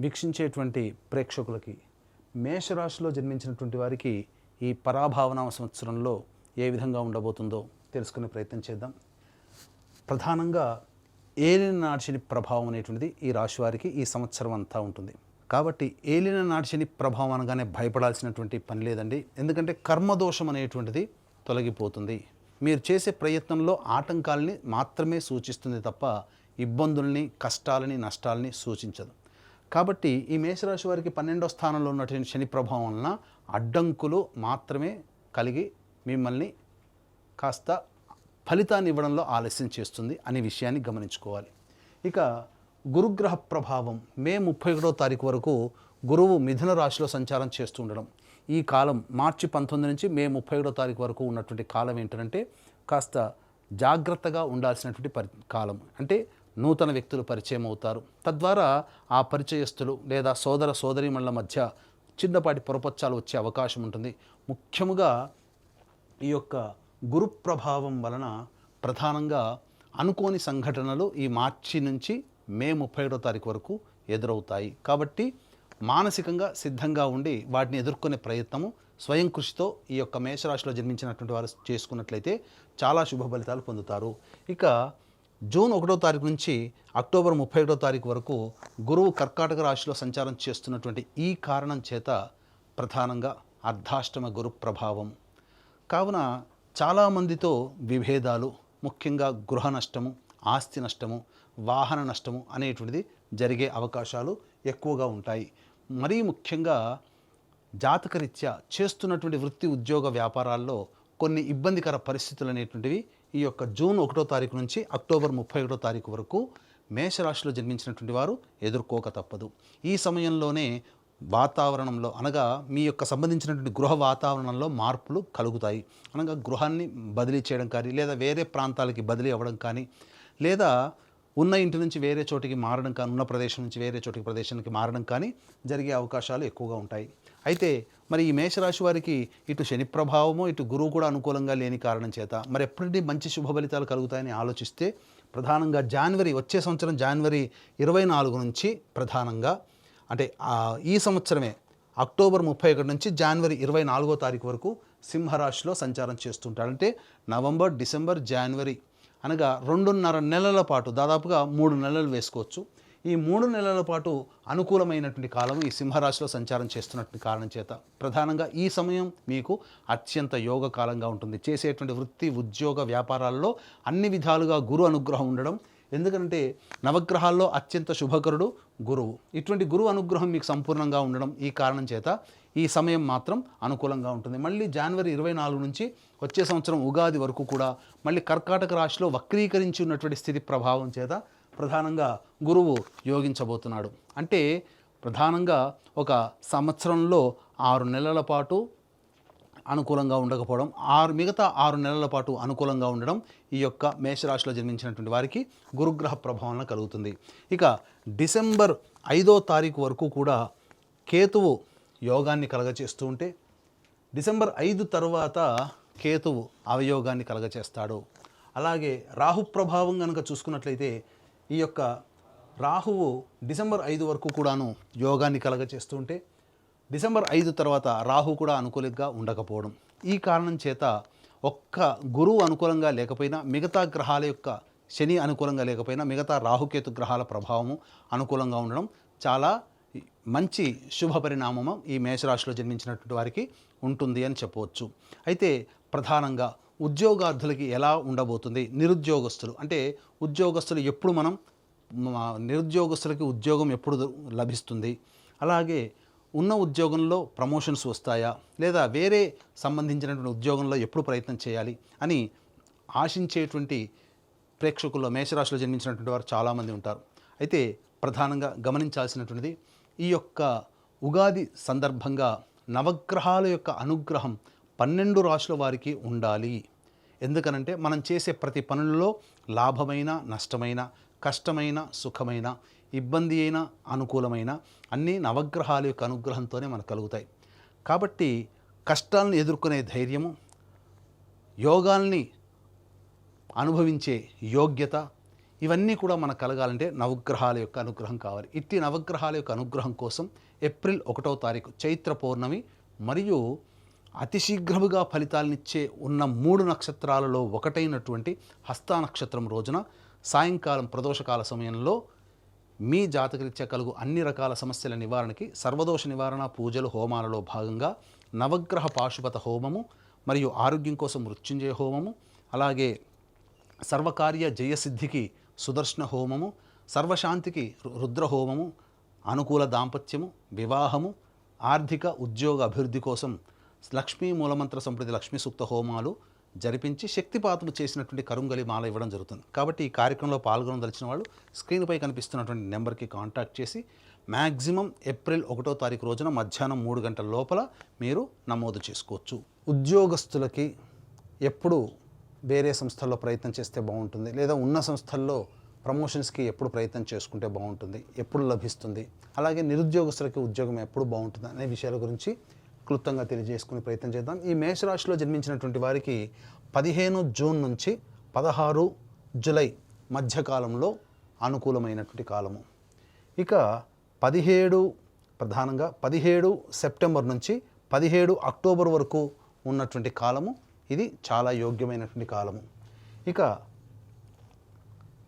వీక్షించేటువంటి ప్రేక్షకులకి మేషరాశిలో జన్మించినటువంటి వారికి ఈ పరాభావనామ సంవత్సరంలో ఏ విధంగా ఉండబోతుందో తెలుసుకునే ప్రయత్నం చేద్దాం. ప్రధానంగా ఏలిన నాటి శని ప్రభావం అనేటువంటిది ఈ రాశి వారికి ఈ సంవత్సరం అంతా ఉంటుంది. కాబట్టి ఏలిన నాటి శని ప్రభావం అనగానే భయపడాల్సినటువంటి పని లేదండి. ఎందుకంటే కర్మదోషం అనేటువంటిది తొలగిపోతుంది. మీరు చేసే ప్రయత్నంలో ఆటంకాలని మాత్రమే సూచిస్తుంది తప్ప ఇబ్బందుల్ని, కష్టాలని, నష్టాలని సూచించదు. కాబట్టి ఈ మేషరాశి వారికి 12వ స్థానంలో ఉన్నటువంటి శని ప్రభావం వలన అడ్డంకులు మాత్రమే కలిగి మిమ్మల్ని కాస్త ఫలితాన్ని ఇవ్వడంలో ఆలస్యం చేస్తుంది అనే విషయాన్ని గమనించుకోవాలి. ఇక గురుగ్రహ ప్రభావం మే 31వ తారీఖు వరకు గురువు మిథున రాశిలో సంచారం చేస్తూ ఉండడం. ఈ కాలం మార్చి 19 నుంచి మే 31వ తారీఖు వరకు ఉన్నటువంటి కాలం ఏంటంటే కాస్త జాగ్రత్తగా ఉండాల్సినటువంటి కాలం. అంటే నూతన వ్యక్తులు పరిచయం అవుతారు. తద్వారా ఆ పరిచయస్తులు లేదా సోదర సోదరీమణుల మధ్య చిన్నపాటి పొరపచ్చాలు వచ్చే అవకాశం ఉంటుంది. ముఖ్యముగా ఈ యొక్క గురు ప్రభావం వలన ప్రధానంగా అనుకోని సంఘటనలు ఈ మార్చి నుంచి మే 31వ తారీఖు వరకు ఎదురవుతాయి. కాబట్టి మానసికంగా సిద్ధంగా ఉండి వాటిని ఎదుర్కొనే ప్రయత్నము స్వయం కృషితో ఈ యొక్క మేషరాశిలో జన్మించినటువంటి వారు చేసుకున్నట్లయితే చాలా శుభ ఫలితాలు పొందుతారు. ఇక జూన్ 1వ తారీఖు నుంచి అక్టోబర్ 31వ తారీఖు వరకు గురువు కర్కాటక రాశిలో సంచారం చేస్తున్నటువంటి ఈ కారణం చేత ప్రధానంగా అర్ధాష్టమ గురు ప్రభావం కావున చాలామందితో విభేదాలు, ముఖ్యంగా గృహ నష్టము, ఆస్తి నష్టము, వాహన నష్టము అనేటువంటిది జరిగే అవకాశాలు ఎక్కువగా ఉంటాయి. మరీ ముఖ్యంగా జాతకరీత్యా చేస్తున్నటువంటి వృత్తి, ఉద్యోగ, వ్యాపారాల్లో కొన్ని ఇబ్బందికర పరిస్థితులు అనేటువంటివి ఈ యొక్క జూన్ 1వ తారీఖు నుంచి అక్టోబర్ 31వ తారీఖు వరకు మేషరాశిలో జన్మించినటువంటి వారు ఎదుర్కోక తప్పదు. ఈ సమయంలోనే వాతావరణంలో అనగా మీ యొక్క సంబంధించినటువంటి గృహ వాతావరణంలో మార్పులు కలుగుతాయి. అనగా గృహాన్ని బదిలీ చేయడం కానీ, లేదా వేరే ప్రాంతాలకి బదిలీ అవ్వడం కానీ, లేదా ఉన్న ఇంటి నుంచి వేరే చోటికి మారడం కానీ, ఉన్న ప్రదేశం నుంచి వేరే చోటికి ప్రదేశానికి మారడం కానీ జరిగే అవకాశాలు ఎక్కువగా ఉంటాయి. అయితే మరి ఈ మేషరాశి వారికి ఇటు శని ప్రభావము, ఇటు గురువు కూడా అనుకూలంగా లేని కారణం చేత మరి ఎప్పటి మంచి శుభ ఫలితాలు కలుగుతాయని ఆలోచిస్తే ప్రధానంగా వచ్చే సంవత్సరం జనవరి 24 నుంచి ప్రధానంగా అంటే ఈ సంవత్సరమే అక్టోబర్ 31 నుంచి జనవరి 24వ తారీఖు వరకు సింహరాశిలో సంచారం చేస్తుంటాడు. అంటే నవంబర్, డిసెంబర్, జనవరి అనగా 2.5 నెలల పాటు, దాదాపుగా 3 నెలలు వేసుకోవచ్చు. ఈ 3 నెలల పాటు అనుకూలమైనటువంటి కాలం ఈ సింహరాశిలో సంచారం చేస్తున్నటువంటి కారణం చేత ప్రధానంగా ఈ సమయం మీకు అత్యంత యోగ కాలంగా ఉంటుంది. చేసేటువంటి వృత్తి, ఉద్యోగ, వ్యాపారాల్లో అన్ని విధాలుగా గురు అనుగ్రహం ఉండడం. ఎందుకంటే నవగ్రహాల్లో అత్యంత శుభకరుడు గురువు. ఇటువంటి గురువు అనుగ్రహం మీకు సంపూర్ణంగా ఉండడం ఈ కారణం చేత ఈ సమయం మాత్రం అనుకూలంగా ఉంటుంది. మళ్ళీ జనవరి 24 నుంచి వచ్చే సంవత్సరం ఉగాది వరకు కూడా మళ్ళీ కర్కాటక రాశిలో వక్రీకరించి ఉన్నటువంటి స్థితి ప్రభావం చేత ప్రధానంగా గురువు యోగించబోతున్నాడు. అంటే ప్రధానంగా ఒక సంవత్సరంలో 6 నెలల పాటు అనుకూలంగా ఉండకపోవడం, మిగతా 6 నెలల పాటు అనుకూలంగా ఉండడం ఈ యొక్క మేషరాశిలో జన్మించినటువంటి వారికి గురుగ్రహ ప్రభావం కలుగుతుంది. ఇక డిసెంబర్ 5వ తారీఖు వరకు కూడా కేతువు యోగాన్ని కలగచేస్తూ ఉంటే డిసెంబర్ 5 తర్వాత కేతువు అవయోగాన్ని కలగచేస్తాడు. అలాగే రాహు ప్రభావం కనుక చూసుకున్నట్లయితే ఈ యొక్క రాహువు డిసెంబర్ 5 వరకు కూడాను యోగాన్ని కలగచేస్తూ ఉంటే డిసెంబర్ 5 తర్వాత రాహు కూడా అనుకూలంగా ఉండకపోవడం. ఈ కారణం చేత ఒక్క గురువు అనుకూలంగా లేకపోయినా, మిగతా గ్రహాల యొక్క శని అనుకూలంగా లేకపోయినా, మిగతా రాహుకేతు గ్రహాల ప్రభావము అనుకూలంగా ఉండడం చాలా మంచి శుభ పరిణామము ఈ మేషరాశిలో జన్మించినటువంటి వారికి ఉంటుంది అని చెప్పవచ్చు. అయితే ప్రధానంగా ఉద్యోగార్థులకి ఎలా ఉండబోతుంది? నిరుద్యోగస్తులు అంటే ఉద్యోగస్తులు ఎప్పుడు నిరుద్యోగస్తులకి ఉద్యోగం ఎప్పుడు లభిస్తుంది? అలాగే ఉన్న ఉద్యోగంలో ప్రమోషన్స్ వస్తాయా, లేదా వేరే సంబంధించినటువంటి ఉద్యోగంలో ఎప్పుడు ప్రయత్నం చేయాలి అని ఆశించేటువంటి ప్రేక్షకుల్లో మేషరాశిలో జన్మించినటువంటి వారు చాలామంది ఉంటారు. అయితే ప్రధానంగా గమనించాల్సినటువంటిది ఈ యొక్క ఉగాది సందర్భంగా నవగ్రహాల యొక్క అనుగ్రహం 12 రాశుల వారికి ఉండాలి. ఎందుకనంటే మనం చేసే ప్రతి పనులలో లాభమైన, నష్టమైన, కష్టమైన, సుఖమైన, ఇబ్బంది అయినా, అనుకూలమైన అన్నీ నవగ్రహాల యొక్క అనుగ్రహంతోనే మనకు కలుగుతాయి. కాబట్టి కష్టాలను ఎదుర్కొనే ధైర్యము, యోగాల్ని అనుభవించే యోగ్యత, ఇవన్నీ కూడా మనకు కలగాలంటే నవగ్రహాల యొక్క అనుగ్రహం కావాలి. ఇట్టి నవగ్రహాల యొక్క అనుగ్రహం కోసం ఏప్రిల్ 1వ తారీఖు చైత్ర పౌర్ణమి మరియు అతి శీఘ్రముగా ఫలితాలనిచ్చే ఉన్న 3 నక్షత్రాలలో ఒకటైనటువంటి హస్త నక్షత్రం రోజున సాయంకాలం ప్రదోషకాల సమయంలో మీ జాతకరీత్యా కలుగు అన్ని రకాల సమస్యల నివారణకి సర్వదోష నివారణ పూజలు హోమాలలో భాగంగా నవగ్రహ పాశుపత హోమము మరియు ఆరోగ్యం కోసం మృత్యుంజయ హోమము, అలాగే సర్వకార్య జయసిద్ధికి సుదర్శన హోమము, సర్వశాంతికి రుద్ర హోమము, అనుకూల దాంపత్యము, వివాహము, ఆర్థిక ఉద్యోగ అభివృద్ధి కోసం లక్ష్మీ మూలమంత్ర సంప్రతి లక్ష్మీ సూక్త హోమాలు జరిపించి శక్తిపాతము చేసినటువంటి కరుంగలి మాల ఇవ్వడం జరుగుతుంది. కాబట్టి ఈ కార్యక్రమంలో పాల్గొనదలిచిన వాళ్ళు స్క్రీన్పై కనిపిస్తున్నటువంటి నెంబర్కి కాంటాక్ట్ చేసి మ్యాక్సిమం ఏప్రిల్ 1వ తారీఖు రోజున మధ్యాహ్నం 3 గంటల లోపల మీరు నమోదు చేసుకోవచ్చు. ఉద్యోగస్తులకి ఎప్పుడు వేరే సంస్థల్లో ప్రయత్నం చేస్తే బాగుంటుంది, లేదా ఉన్న సంస్థల్లో ప్రమోషన్స్కి ఎప్పుడు ప్రయత్నం చేసుకుంటే బాగుంటుంది, ఎప్పుడు లభిస్తుంది, అలాగే నిరుద్యోగస్తులకి ఉద్యోగం ఎప్పుడు బాగుంటుంది అనే విషయాల గురించి క్లుప్తంగా తెలియజేసుకునే ప్రయత్నం చేద్దాం. ఈ మేషరాశిలో జన్మించినటువంటి వారికి 15 జూన్ నుంచి 16 జూలై మధ్యకాలంలో అనుకూలమైనటువంటి కాలము. ఇక 17 సెప్టెంబర్ నుంచి 17 అక్టోబర్ వరకు ఉన్నటువంటి కాలము ఇది చాలా యోగ్యమైనటువంటి కాలము. ఇక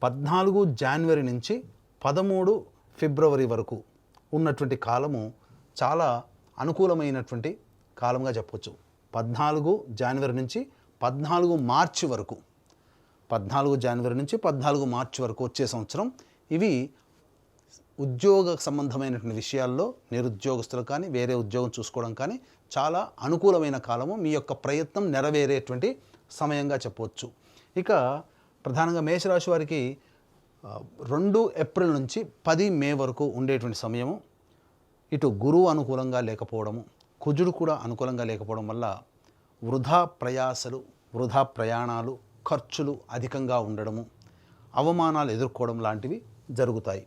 14 జనవరి నుంచి 13 ఫిబ్రవరి వరకు ఉన్నటువంటి కాలము చాలా అనుకూలమైనటువంటి కాలంగా చెప్పవచ్చు. 14 జనవరి నుంచి 14 మార్చి వరకు, 14 జనవరి నుంచి 14 మార్చి వరకు వచ్చే సంవత్సరం ఇవి ఉద్యోగ సంబంధమైనటువంటి విషయాల్లో నిరుద్యోగస్తులు కానీ వేరే ఉద్యోగం చూసుకోవడం కానీ చాలా అనుకూలమైన కాలము, మీ యొక్క ప్రయత్నం నెరవేరేటువంటి సమయంగా చెప్పవచ్చు. ఇక ప్రధానంగా మేషరాశి వారికి 2 ఏప్రిల్ నుంచి 10 మే వరకు ఉండేటువంటి సమయము ఇటు గురువు అనుకూలంగా లేకపోవడము, కుజుడు కూడా అనుకూలంగా లేకపోవడం వల్ల వృధా ప్రయాసలు, వృధా ప్రయాణాలు, ఖర్చులు అధికంగా ఉండడము, అవమానాలు ఎదుర్కోవడం లాంటివి జరుగుతాయి.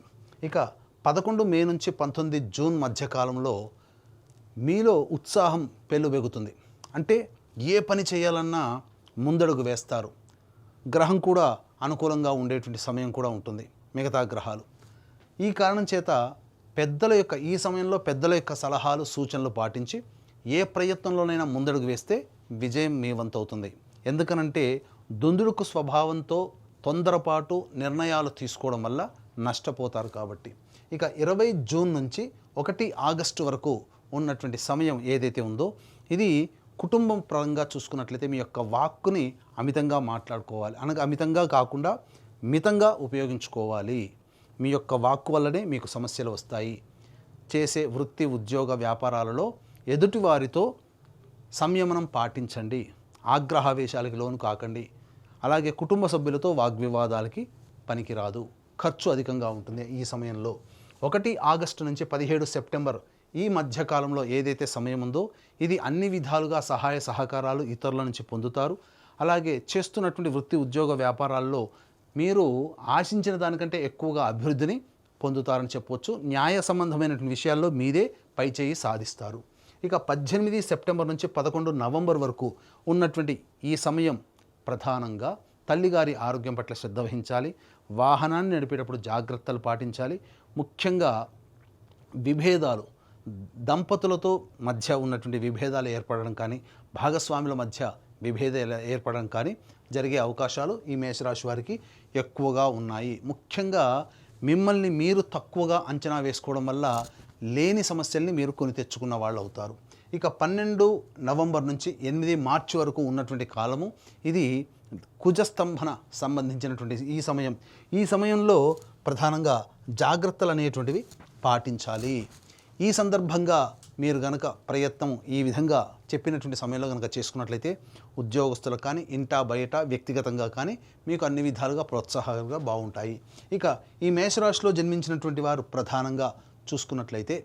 ఇక 11 మే నుంచి 19 జూన్ మధ్యకాలంలో మీలో ఉత్సాహం పెళ్ళుబెగుతుంది. అంటే ఏ పని చేయాలన్నా ముందడుగు వేస్తారు. గ్రహం కూడా అనుకూలంగా ఉండేటువంటి సమయం కూడా ఉంటుంది, మిగతా గ్రహాలు. ఈ కారణం చేత ఈ సమయంలో పెద్దల యొక్క సలహాలు సూచనలు పాటించి ఏ ప్రయత్నంలోనైనా ముందడుగు వేస్తే విజయం మీ వంతవుతుంది. ఎందుకనంటే దుందుడుకు స్వభావంతో తొందరపాటు నిర్ణయాలు తీసుకోవడం వల్ల నష్టపోతారు కాబట్టి. ఇక 20 జూన్ నుంచి 1 ఆగస్టు వరకు ఉన్నటువంటి సమయం ఏదైతే ఉందో ఇది కుటుంబం పరంగా చూసుకున్నట్లయితే మీ యొక్క వాక్కుని అమితంగా మాట్లాడుకోవాలి. అనగా అమితంగా కాకుండా మితంగా ఉపయోగించుకోవాలి. మీ యొక్క వాక్కు వల్లనే మీకు సమస్యలు వస్తాయి. చేసే వృత్తి ఉద్యోగ వ్యాపారాలలో ఎదుటివారితో సంయమనం పాటించండి. ఆగ్రహావేశాలకి లోను కాకండి. అలాగే కుటుంబ సభ్యులతో వాగ్వివాదాలకి పనికిరాదు. ఖర్చు అధికంగా ఉంటుంది ఈ సమయంలో. 1 ఆగస్టు నుంచి 17 సెప్టెంబర్ ఈ మధ్యకాలంలో ఏదైతే సమయం ఉందో ఇది అన్ని విధాలుగా సహాయ సహకారాలు ఇతరుల నుంచి పొందుతారు. అలాగే చేస్తున్నటువంటి వృత్తి ఉద్యోగ వ్యాపారాల్లో మీరు ఆశించిన దానికంటే ఎక్కువగా అభివృద్ధిని పొందుతారని చెప్పవచ్చు. న్యాయ సంబంధమైనటువంటి విషయాల్లో మీదే పైచేయి సాధిస్తారు. ఇక 18 సెప్టెంబర్ నుంచి 11 నవంబర్ వరకు ఉన్నటువంటి ఈ సమయం ప్రధానంగా తల్లిగారి ఆరోగ్యం పట్ల శ్రద్ధ వహించాలి. వాహనాన్ని నడిపేటప్పుడు జాగ్రత్తలు పాటించాలి. ముఖ్యంగా విభేదాలు, దంపతులతో మధ్య ఉన్నటువంటి విభేదాలు ఏర్పడడం కానీ, భాగస్వాముల మధ్య విభేదాలు ఏర్పడడం కానీ జరిగే అవకాశాలు ఈ మేషరాశి వారికి ఎక్కువగా ఉన్నాయి. ముఖ్యంగా మిమ్మల్ని మీరు తక్కువగా అంచనా వేసుకోవడం వల్ల లేని సమస్యల్ని మీరు కొని తెచ్చుకున్న వాళ్ళు అవుతారు. ఇక 12 నవంబర్ నుంచి 8 మార్చి వరకు ఉన్నటువంటి కాలము ఇది కుజస్తంభన సంబంధించినటువంటి ఈ సమయంలో ప్రధానంగా జాగ్రత్తలు అనేటువంటివి పాటించాలి. ఈ సందర్భంగా మీరు గనక ప్రయత్నం ఈ విధంగా చెప్పినటువంటి సమయంలో కనుక చేసుకున్నట్లయితే ఉద్యోగస్తులకు కానీ ఇంటా బయట వ్యక్తిగతంగా కానీ మీకు అన్ని విధాలుగా ప్రోత్సాహంగా బాగుంటాయి. ఇక ఈ మేషరాశిలో జన్మించినటువంటి వారు ప్రధానంగా చూసుకున్నట్లయితే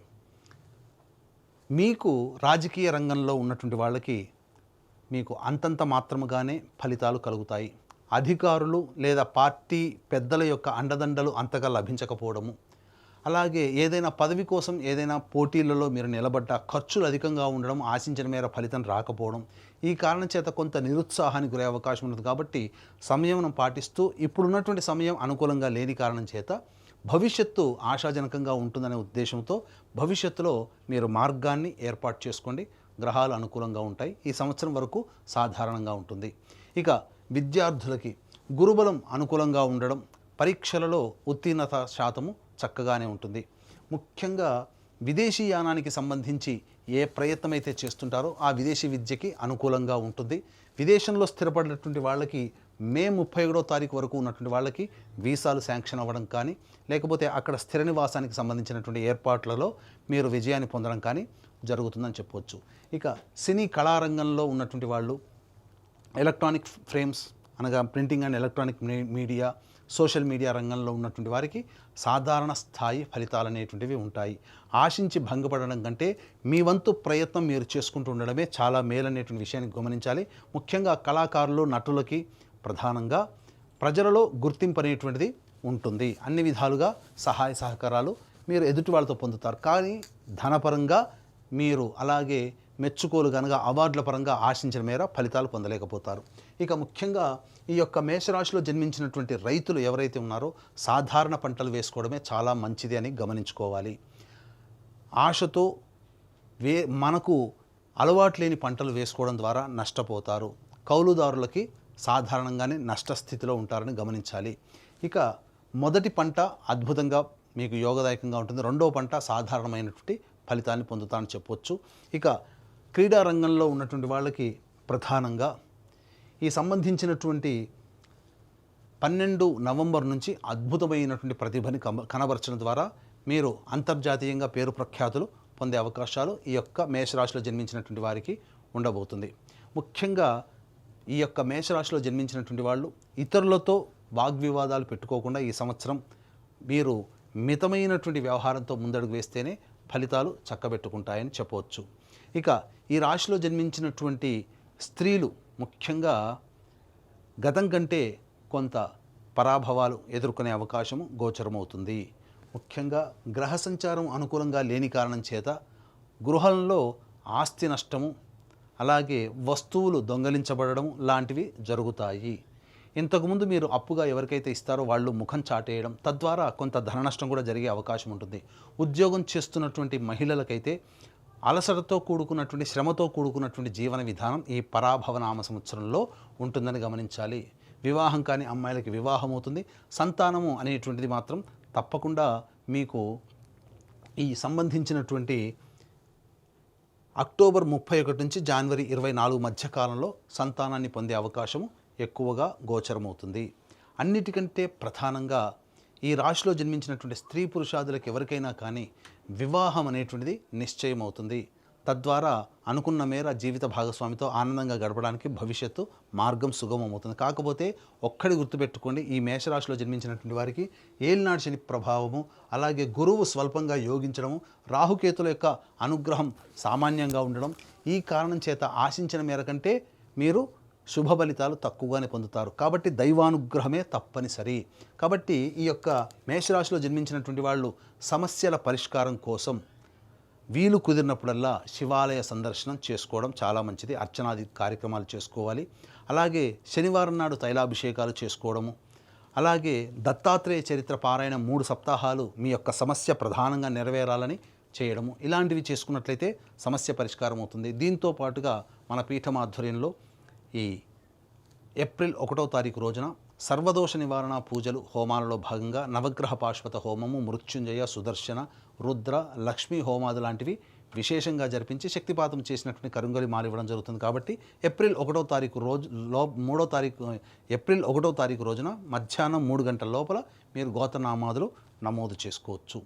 మీకు రాజకీయ రంగంలో ఉన్నటువంటి వాళ్ళకి మీకు అంతంత మాత్రముగానే ఫలితాలు కలుగుతాయి. అధికారులు లేదా పార్టీ పెద్దల యొక్క అండదండలు అంతగా లభించకపోవడము, అలాగే ఏదైనా పదవి కోసం ఏదైనా పోటీలలో మీరు నిలబడ్డ ఖర్చులు అధికంగా ఉండడం, ఆశించిన మేర ఫలితం రాకపోవడం, ఈ కారణం చేత కొంత నిరుత్సాహానికి గురే అవకాశం ఉంటుంది. కాబట్టి సంయమనం పాటిస్తూ ఇప్పుడున్నటువంటి సమయం అనుకూలంగా లేని కారణం చేత భవిష్యత్తు ఆశాజనకంగా ఉంటుందనే ఉద్దేశంతో భవిష్యత్తులో మీరు మార్గాన్ని ఏర్పాటు చేసుకోండి. గ్రహాలు అనుకూలంగా ఉంటాయి. ఈ సంవత్సరం వరకు సాధారణంగా ఉంటుంది. ఇక విద్యార్థులకి గురుబలం అనుకూలంగా ఉండడం, పరీక్షలలో ఉత్తీర్ణత శాతము చక్కగానే ఉంటుంది. ముఖ్యంగా విదేశీ యానానికి సంబంధించి ఏ ప్రయత్నం అయితే చేస్తుంటారో ఆ విదేశీ విద్యకి అనుకూలంగా ఉంటుంది. విదేశంలో స్థిరపడినటువంటి వాళ్ళకి మే 31వ తారీఖు వరకు ఉన్నటువంటి వాళ్ళకి వీసాలు శాంక్షన్ అవ్వడం కానీ, లేకపోతే అక్కడ స్థిర నివాసానికి సంబంధించినటువంటి ఏర్పాట్లలో మీరు విజయాన్ని పొందడం కానీ జరుగుతుందని చెప్పవచ్చు. ఇక సినీ కళారంగంలో ఉన్నటువంటి వాళ్ళు ఎలక్ట్రానిక్ ఫ్రేమ్స్ అనగా printing and electronic media, social media రంగంలో ఉన్నటువంటి వారికి సాధారణ స్థాయి ఫలితాలు అనేటువంటివి ఉంటాయి. ఆశించి భంగపడడం కంటే మీ వంతు ప్రయత్నం మీరు చేసుకుంటూ ఉండడమే చాలా మేలనేటువంటి విషయాన్ని గమనించాలి. ముఖ్యంగా కళాకారులు, నటులకి ప్రధానంగా ప్రజలలో గుర్తింపు అనేటువంటిది ఉంటుంది. అన్ని విధాలుగా సహాయ సహకారాలు మీరు ఎదుటి వాళ్ళతో పొందుతారు. కానీ ధనపరంగా మీరు అలాగే మెచ్చుకోలు కనుక అవార్డుల పరంగా ఆశించిన మేర ఫలితాలు పొందలేకపోతారు. ఇక ముఖ్యంగా ఈ యొక్క మేషరాశిలో జన్మించినటువంటి రైతులు ఎవరైతే ఉన్నారో సాధారణ పంటలు వేసుకోవడమే చాలా మంచిది అని గమనించుకోవాలి. ఆశతో మనకు అలవాటు లేని పంటలు వేసుకోవడం ద్వారా నష్టపోతారు. కౌలుదారులకి సాధారణంగానే నష్టస్థితిలో ఉంటారని గమనించాలి. ఇక మొదటి పంట అద్భుతంగా మీకు యోగదాయకంగా ఉంటుంది. రెండవ పంట సాధారణమైనటువంటి ఫలితాన్ని పొందుతానని చెప్పవచ్చు. ఇక క్రీడా రంగంలో ఉన్నటువంటి వాళ్ళకి ప్రధానంగా ఈ సంబంధించినటువంటి 12 నవంబర్ నుంచి అద్భుతమైనటువంటి ప్రతిభని కనబరచడం ద్వారా మీరు అంతర్జాతీయంగా పేరు ప్రఖ్యాతులు పొందే అవకాశాలు ఈ యొక్క మేషరాశిలో జన్మించినటువంటి వారికి ఉండబోతుంది. ముఖ్యంగా ఈ యొక్క మేషరాశిలో జన్మించినటువంటి వాళ్ళు ఇతరులతో వాగ్వివాదాలు పెట్టుకోకుండా ఈ సంవత్సరం మీరు మితమైనటువంటి వ్యవహారంతో ముందడుగు వేస్తేనే ఫలితాలు చక్కబెట్టుకుంటాయని చెప్పవచ్చు. ఇక ఈ రాశిలో జన్మించినటువంటి స్త్రీలు ముఖ్యంగా గతం కంటే కొంత పరాభవాలు ఎదుర్కొనే అవకాశము గోచరమవుతుంది. ముఖ్యంగా గ్రహ సంచారం అనుకూలంగా లేని కారణం చేత గృహంలో ఆస్తి నష్టము, అలాగే వస్తువులు దొంగలించబడడం లాంటివి జరుగుతాయి. ఇంతకుముందు మీరు అప్పుగా ఎవరికైతే ఇస్తారో వాళ్ళు ముఖం చాటేయడం, తద్వారా కొంత ధన నష్టం కూడా జరిగే అవకాశం ఉంటుంది. ఉద్యోగం చేస్తున్నటువంటి మహిళలకైతే అలసటతో కూడుకున్నటువంటి, శ్రమతో కూడుకున్నటువంటి జీవన విధానం ఈ పరాభవనామ సంవత్సరంలో ఉంటుందని గమనించాలి. వివాహం కాని అమ్మాయిలకి వివాహం అవుతుంది. సంతానము అనేటువంటిది మాత్రం తప్పకుండా మీకు ఈ సంబంధించినటువంటి అక్టోబర్ 31 నుంచి జనవరి 24 మధ్య కాలంలో సంతానాన్ని పొందే అవకాశము ఎక్కువగా గోచరమవుతుంది. అన్నిటికంటే ప్రధానంగా ఈ రాశిలో జన్మించినటువంటి స్త్రీ పురుషాదులకు ఎవరికైనా కానీ వివాహం అనేటువంటిది నిశ్చయం అవుతుంది. తద్వారా అనుకున్న మేర జీవిత భాగస్వామితో ఆనందంగా గడపడానికి భవిష్యత్తు మార్గం సుగమమవుతుంది. కాకపోతే ఒక్కడి గుర్తుపెట్టుకోండి, ఈ మేషరాశిలో జన్మించినటువంటి వారికి ఏలినాటి శని ప్రభావము, అలాగే గురువు స్వల్పంగా యోగించడము, రాహుకేతుల యొక్క అనుగ్రహం సామాన్యంగా ఉండడం, ఈ కారణం చేత ఆశించిన మేర కంటే మీరు శుభ ఫలితాలు తక్కువగానే పొందుతారు. కాబట్టి దైవానుగ్రహమే తప్పనిసరి. కాబట్టి ఈ యొక్క మేషరాశిలో జన్మించినటువంటి వాళ్ళు సమస్యల పరిష్కారం కోసం వీలు కుదిరినప్పుడల్లా శివాలయ సందర్శనం చేసుకోవడం చాలా మంచిది. అర్చనాది కార్యక్రమాలు చేసుకోవాలి. అలాగే శనివారం నాడు తైలాభిషేకాలు చేసుకోవడము, అలాగే దత్తాత్రేయ చరిత్ర పారాయణ 3 సప్తాహాలు మీ యొక్క సమస్య ప్రధానంగా నెరవేరాలని చేయడము, ఇలాంటివి చేసుకున్నట్లయితే సమస్య పరిష్కారం అవుతుంది. దీంతో పాటుగా మన పీఠం ఆధ్వర్యంలో ఈ ఏప్రిల్ 1వ తారీఖు రోజున సర్వదోష నివారణ పూజలు హోమాలలో భాగంగా నవగ్రహ పాశ్వత హోమము, మృత్యుంజయ, సుదర్శన, రుద్ర, లక్ష్మీ హోమాలు లాంటివి విశేషంగా జరిపించి శక్తిపాతం చేసినటువంటి కరుంగలి మాల ఇవ్వడం జరుగుతుంది. కాబట్టి ఏప్రిల్ 1వ తారీఖు రోజున మధ్యాహ్నం 3 గంటల లోపల మీరు గోత్రనామాదులు నమోదు చేసుకోవచ్చు.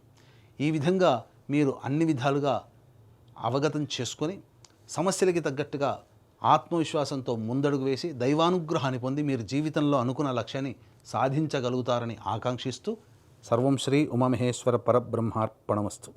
ఈ విధంగా మీరు అన్ని విధాలుగా అవగతం చేసుకొని సమస్యలకి తగ్గట్టుగా ఆత్మవిశ్వాసంతో ముందడుగు వేసి దైవానుగ్రహాన్ని పొంది మీరు జీవితంలో అనుకున్న లక్ష్యాన్ని సాధించగలుగుతారని ఆకాంక్షిస్తూ సర్వం శ్రీ ఉమామహేశ్వర పరబ్రహ్మార్పణమస్తు.